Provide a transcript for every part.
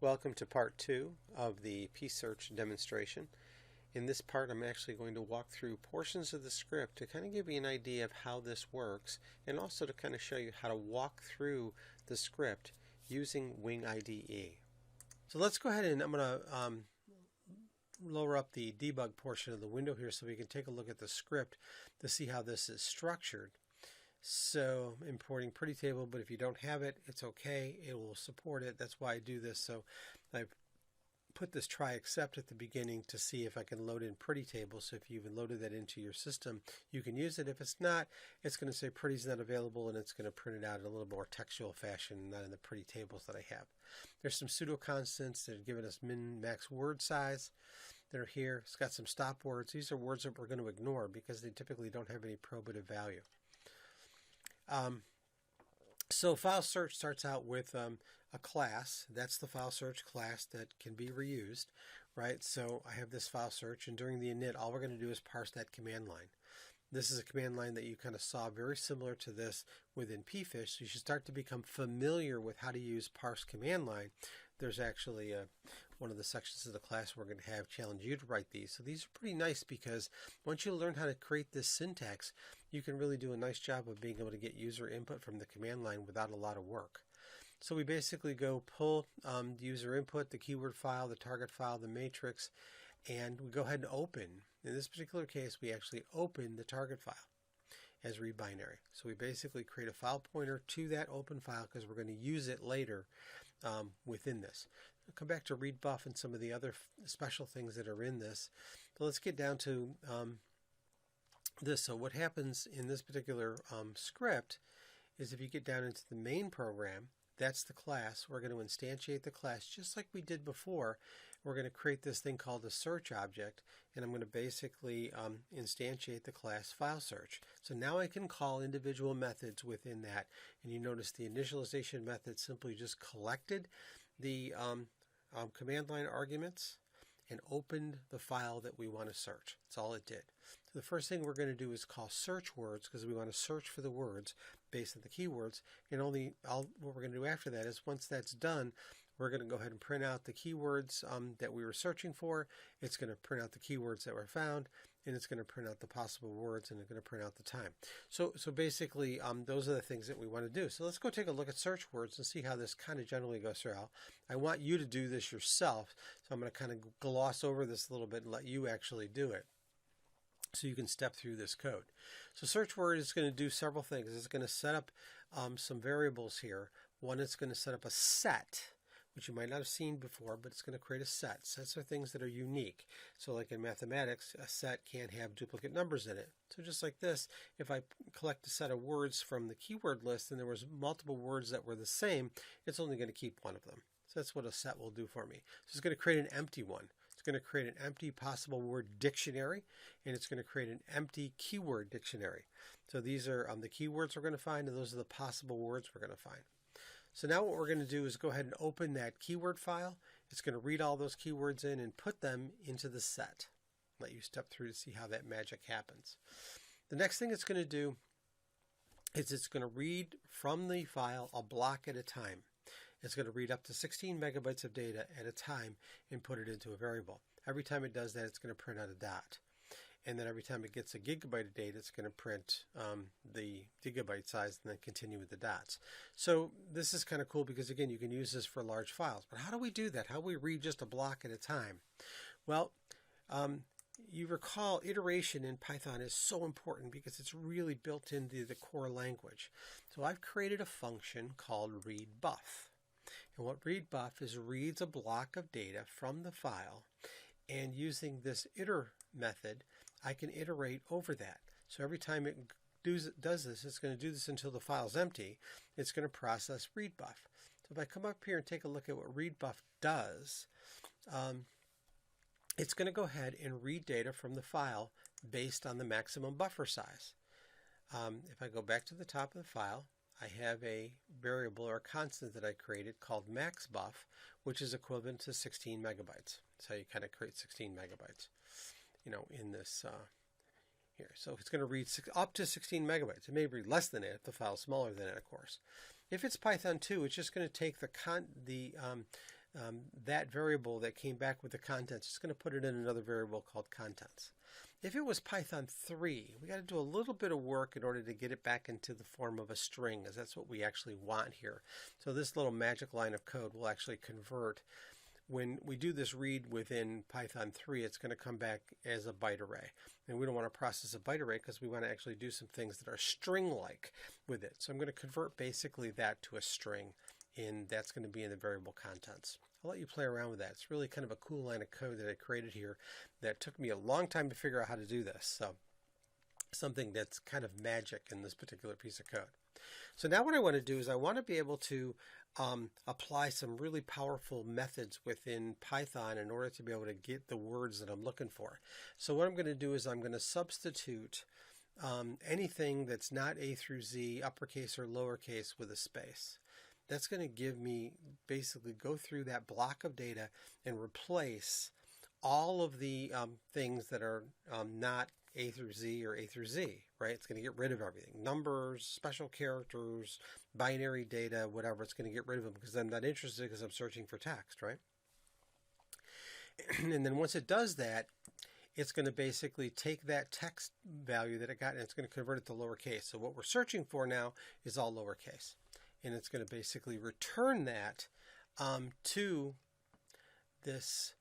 Welcome to part 2 of the pSearch demonstration. In this part I'm actually going to walk through portions of the script to kind of give you an idea of how this works and also to kind of show you how to walk through the script using Wing IDE. So let's go ahead and I'm going to lower up the debug portion of the window here so we can take a look at the script to see how this is structured. So importing pretty table, but if you don't have it, it's okay. It will support it. That's why I do this. So I put this try except at the beginning to see if I can load in pretty table. So if you even loaded that into your system, you can use it. If it's not, it's going to say pretty is not available, and it's going to print it out in a little more textual fashion, not in the pretty tables that I have. There's some pseudo constants that are giving us min, max word size that are here. It's got some stop words. These are words that we're going to ignore because they typically don't have any probative value. So file search starts out with a class. That's the file search class that can be reused, right? So I have this file search, and during the init, all we're going to do is parse that command line. This is a command line that you kind of saw very similar to this within pFish. So you should start to become familiar with how to use parse command line. There's actually one of the sections of the class we're going to have challenge you to write these. So these are pretty nice because once you learn how to create this syntax, you can really do a nice job of being able to get user input from the command line without a lot of work. So we basically go pull the user input, the keyword file, the target file, the matrix, and we go ahead and open. In this particular case, we actually open the target file as read binary. So we basically create a file pointer to that open file because we're going to use it later within this. I'll come back to read buff and some of the other special things that are in this. But let's get down to this. So what happens in this particular script is if you get down into the main program, that's the class. We're going to instantiate the class just like we did before. We're going to create this thing called the search object, and I'm going to basically instantiate the class file search. So now I can call individual methods within that, and you notice the initialization method simply just collected the command line arguments and opened the file that we want to search. That's all it did. So the first thing we're going to do is call search words because we want to search for the words based on the keywords. And what we're going to do after that is once that's done, we're going to go ahead and print out the keywords that we were searching for. It's going to print out the keywords that were found, and it's going to print out the possible words, and it's going to print out the time. So basically, those are the things that we want to do. So let's go take a look at search words and see how this kind of generally goes through. I want you to do this yourself, so I'm going to kind of gloss over this a little bit and let you actually do it, so you can step through this code. So search word is going to do several things. It's going to set up some variables here. One, it's going to set up a set, which you might not have seen before, but it's going to create a set. Sets are things that are unique. So like in mathematics, a set can't have duplicate numbers in it. So just like this, if I collect a set of words from the keyword list and there was multiple words that were the same, it's only going to keep one of them. So that's what a set will do for me. So it's going to create an empty one. It's going to create an empty possible word dictionary, and it's going to create an empty keyword dictionary. So these are the keywords we're going to find, and those are the possible words we're going to find. So now what we're going to do is go ahead and open that keyword file. It's going to read all those keywords in and put them into the set. Let you step through to see how that magic happens. The next thing it's going to do is it's going to read from the file a block at a time. It's going to read up to 16 megabytes of data at a time and put it into a variable. Every time it does that, it's going to print out a dot. And then every time it gets a gigabyte of data, it's going to print the gigabyte size and then continue with the dots. So this is kind of cool because, again, you can use this for large files. But how do we do that? How do we read just a block at a time? Well, you recall iteration in Python is so important because it's really built into the core language. So I've created a function called readBuff. And what readBuff is reads a block of data from the file, and using this iter method, I can iterate over that. So every time it does this, it's going to do this until the file's empty. It's going to process readBuff. So if I come up here and take a look at what readBuff does, it's going to go ahead and read data from the file based on the maximum buffer size. If I go back to the top of the file, I have a variable or a constant that I created called maxBuff, which is equivalent to 16 megabytes. That's how you kind of create 16 megabytes, in this here. So it's going to read up to 16 megabytes. It may read less than it if the file is smaller than it, of course. If it's Python 2, it's just going to take the that variable that came back with the contents, it's going to put it in another variable called contents. If it was Python 3, we got to do a little bit of work in order to get it back into the form of a string, as that's what we actually want here. So this little magic line of code will actually convert. When we do this read within Python 3, it's going to come back as a byte array. And we don't want to process a byte array because we want to actually do some things that are string-like with it. So I'm going to convert basically that to a string, and that's going to be in the variable contents. I'll let you play around with that. It's really kind of a cool line of code that I created here that took me a long time to figure out how to do this. So something that's kind of magic in this particular piece of code. So now what I want to do is I want to be able to apply some really powerful methods within Python in order to be able to get the words that I'm looking for. So what I'm going to do is I'm going to substitute anything that's not A through Z, uppercase or lowercase, with a space. That's going to give me, basically go through that block of data and replace all of the things that are not A through Z or A through Z, right? It's going to get rid of everything. Numbers, special characters, binary data, whatever. It's going to get rid of them because I'm not interested because I'm searching for text, right? And then once it does that, it's going to basically take that text value that it got and it's going to convert it to lowercase. So what we're searching for now is all lowercase. And it's going to basically return that to this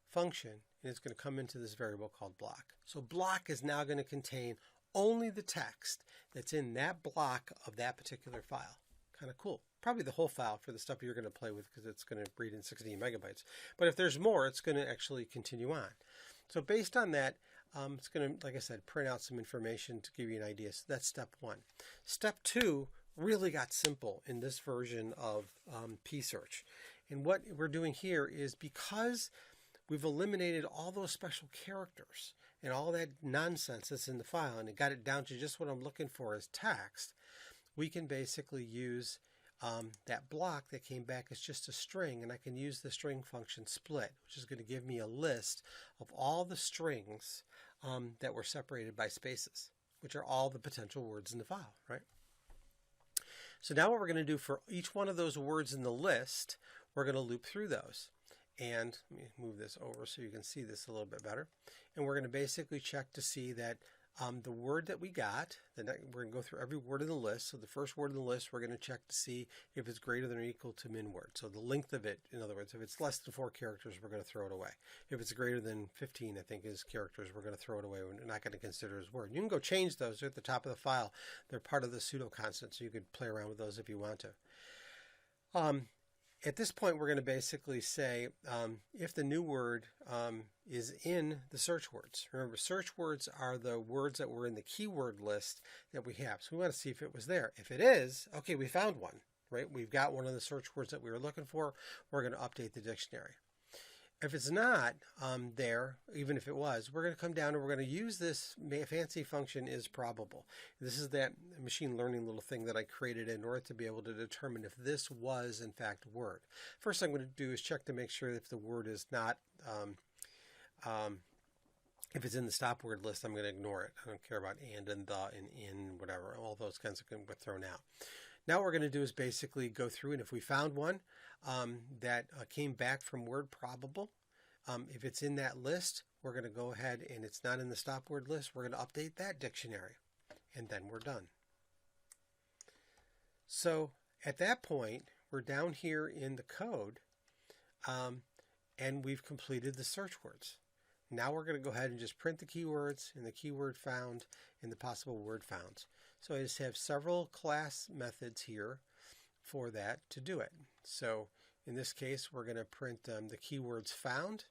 function, and it's going to come into this variable called block. So block is now going to contain only the text that's in that block of that particular file. Kind of cool. Probably the whole file for the stuff you're going to play with because it's going to read in 16 megabytes. But if there's more, it's going to actually continue on. So based on that, it's going to, like I said, print out some information to give you an idea. So that's step one. Step two really got simple in this version of pSearch. And what we're doing here is, because we've eliminated all those special characters and all that nonsense that's in the file and it got it down to just what I'm looking for as text, we can basically use that block that came back as just a string, and I can use the string function split, which is going to give me a list of all the strings that were separated by spaces, which are all the potential words in the file, right? So now what we're going to do for each one of those words in the list, we're going to loop through those. And let me move this over so you can see this a little bit better. And we're going to basically check to see that the word that we got, we're going to go through every word in the list. So the first word in the list, we're going to check to see if it's greater than or equal to min word. So the length of it, in other words, if it's less than 4 characters, we're going to throw it away. If it's greater than 15, I think, is characters, we're going to throw it away. We're not going to consider it as word. You can go change those. They're at the top of the file. They're part of the pseudo constant, so you could play around with those if you want to. At this point, we're going to basically say if the new word is in the search words. Remember, search words are the words that were in the keyword list that we have. So we want to see if it was there. If it is, okay, we found one, right? We've got one of the search words that we were looking for. We're going to update the dictionary. If it's not there, even if it was, we're going to come down and we're going to use this fancy function is probable. This is that machine learning little thing that I created in order to be able to determine if this was in fact a word. First thing I'm going to do is check to make sure if the word is not, if it's in the stop word list, I'm going to ignore it. I don't care about and the and in, whatever. All those kinds of things get thrown out. Now what we're going to do is basically go through, and if we found one that came back from word probable, if it's in that list, we're going to go ahead, and it's not in the stop word list, we're going to update that dictionary, and then we're done. So at that point, we're down here in the code, and we've completed the search words. Now we're going to go ahead and just print the keywords and the keyword found and the possible word found. So I just have several class methods here for that to do it. So in this case, we're going to print the keywords found.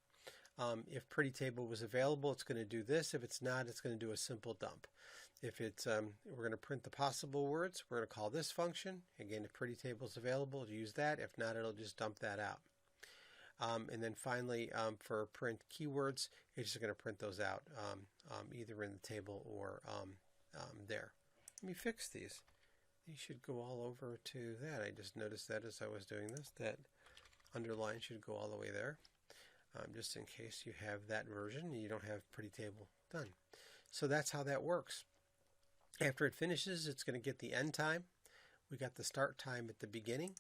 If pretty table was available, it's going to do this. If it's not, it's going to do a simple dump. If it's, we're going to print the possible words. We're going to call this function. Again, if pretty table is available, use that. If not, it'll just dump that out. And then finally, for print keywords, it's just going to print those out either in the table or there. Let me fix these. These should go all over to that. I just noticed that as I was doing this, that underline should go all the way there. Just in case you have that version and you don't have pretty table done. So that's how that works. After it finishes, it's going to get the end time. We got the start time at the beginning.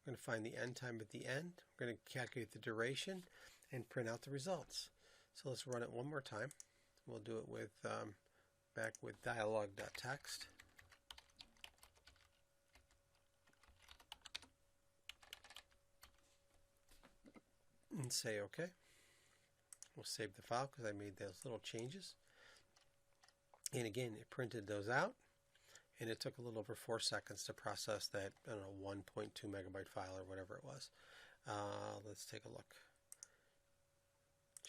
We're going to find the end time at the end. We're going to calculate the duration and print out the results. So let's run it one more time. We'll do it with back with dialog.txt. And say OK. We'll save the file because I made those little changes. And again, it printed those out. And it took a little over 4 seconds to process that, I don't know, 1.2 megabyte file or whatever it was. Let's take a look.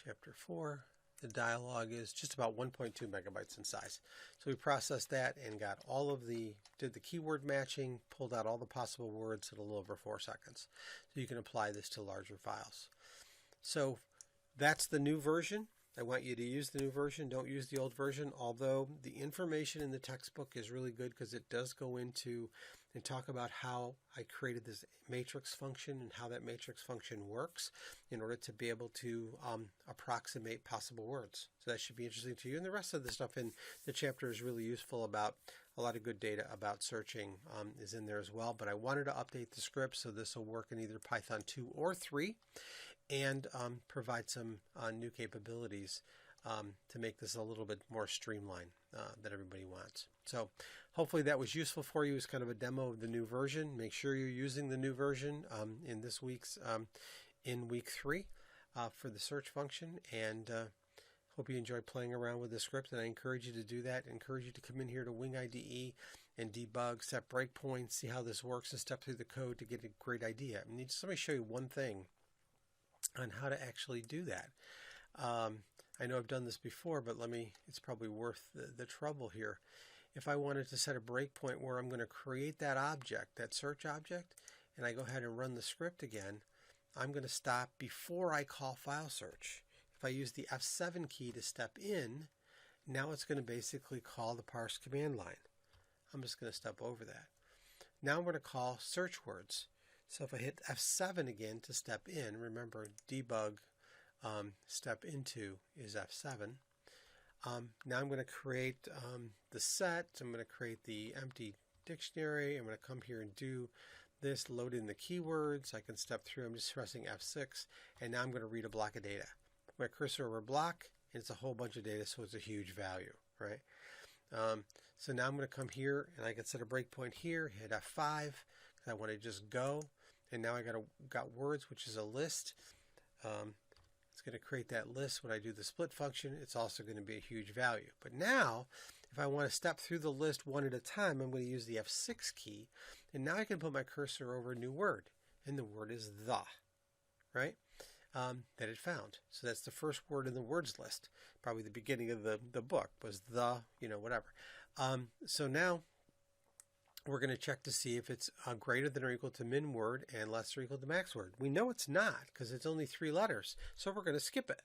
Chapter 4, the dialogue is just about 1.2 megabytes in size. So we processed that and got all of did the keyword matching, pulled out all the possible words in a little over 4 seconds. So you can apply this to larger files. So that's the new version. I want you to use the new version. Don't use the old version, although the information in the textbook is really good because it does go into and talk about how I created this matrix function and how that matrix function works in order to be able to approximate possible words. So that should be interesting to you. And the rest of the stuff in the chapter is really useful about a lot of good data about searching is in there as well. But I wanted to update the script so this will work in either Python 2 or 3. And provide some new capabilities to make this a little bit more streamlined that everybody wants. So hopefully that was useful for you as kind of a demo of the new version. Make sure you're using the new version in this week's, in week 3 for the search function. And hope you enjoy playing around with the script. And I encourage you to do that. I encourage you to come in here to Wing IDE and debug, set breakpoints, see how this works, and step through the code to get a great idea. I mean, just let me show you one thing on how to actually do that. I know I've done this before, but it's probably worth the trouble here. If I wanted to set a breakpoint where I'm going to create that object, that search object, and I go ahead and run the script again, I'm going to stop before I call file search. If I use the F7 key to step in, now it's going to basically call the parse command line. I'm just going to step over that. Now I'm going to call search words. So if I hit F7 again to step in, remember debug step into is F7. Now I'm going to create the set. I'm going to create the empty dictionary. I'm going to come here and do this, load in the keywords. I can step through. I'm just pressing F6. And now I'm going to read a block of data. Put my cursor over a block, and it's a whole bunch of data, so it's a huge value, right? So now I'm going to come here, and I can set a breakpoint here, hit F5, because I want to just go. And now I got words, which is a list. It's going to create that list when I do the split function. It's also going to be a huge value. But now, if I want to step through the list one at a time, I'm going to use the F6 key. And now I can put my cursor over a new word. And the word is the, right? That it found. So that's the first word in the words list. Probably the beginning of the book was the, whatever. So now we're going to check to see if it's greater than or equal to min word and less or equal to max word. We know it's not because it's only 3 letters. So we're going to skip it.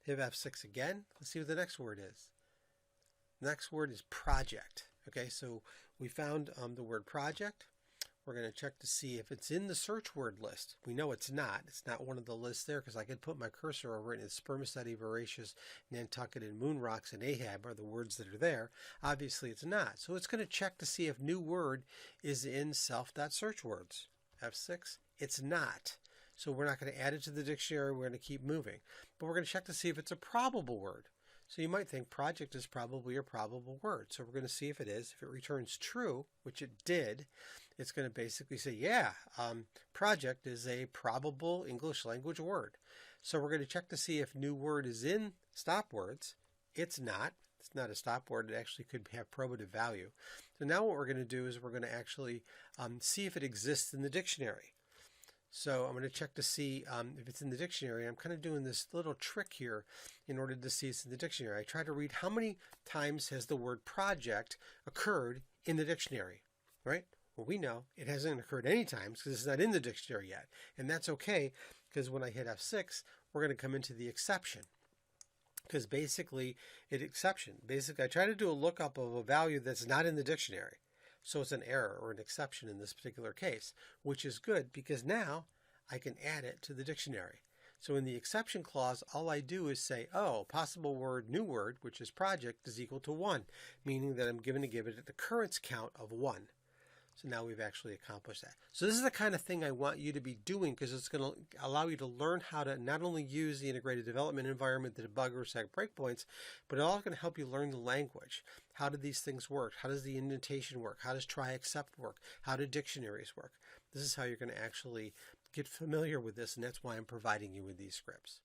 Hit F6 again. Let's see what the next word is. The next word is project. Okay, so we found the word project. We're going to check to see if it's in the search word list. We know it's not. It's not one of the lists there because I could put my cursor over it and it's spermaceti, voracious, Nantucket, and moon rocks, and Ahab are the words that are there. Obviously, it's not. So it's going to check to see if new word is in self.searchwords. F6, it's not. So we're not going to add it to the dictionary. We're going to keep moving. But we're going to check to see if it's a probable word. So you might think project is probably a probable word. So we're going to see if it is. If it returns true, which it did, it's going to basically say, yeah, project is a probable English language word. So we're going to check to see if new word is in stop words. It's not. It's not a stop word. It actually could have probative value. So now what we're going to do is we're going to actually see if it exists in the dictionary. So I'm going to check to see if it's in the dictionary. I'm kind of doing this little trick here in order to see it's in the dictionary. I try to read how many times has the word project occurred in the dictionary, right? Well, we know it hasn't occurred any times because it's not in the dictionary yet. And that's okay because when I hit F6, we're going to come into the exception. Because basically, Basically, I try to do a lookup of a value that's not in the dictionary. So it's an error or an exception in this particular case, which is good because now I can add it to the dictionary. So in the exception clause, all I do is say, oh, possible word, new word, which is project, is equal to 1, meaning that I'm going to give it an occurrence count of 1. So now we've actually accomplished that. So this is the kind of thing I want you to be doing, because it's going to allow you to learn how to not only use the integrated development environment to debug or set breakpoints, but it's also going to help you learn the language. How do these things work? How does the indentation work? How does try except work? How do dictionaries work? This is how you're going to actually get familiar with this, and that's why I'm providing you with these scripts.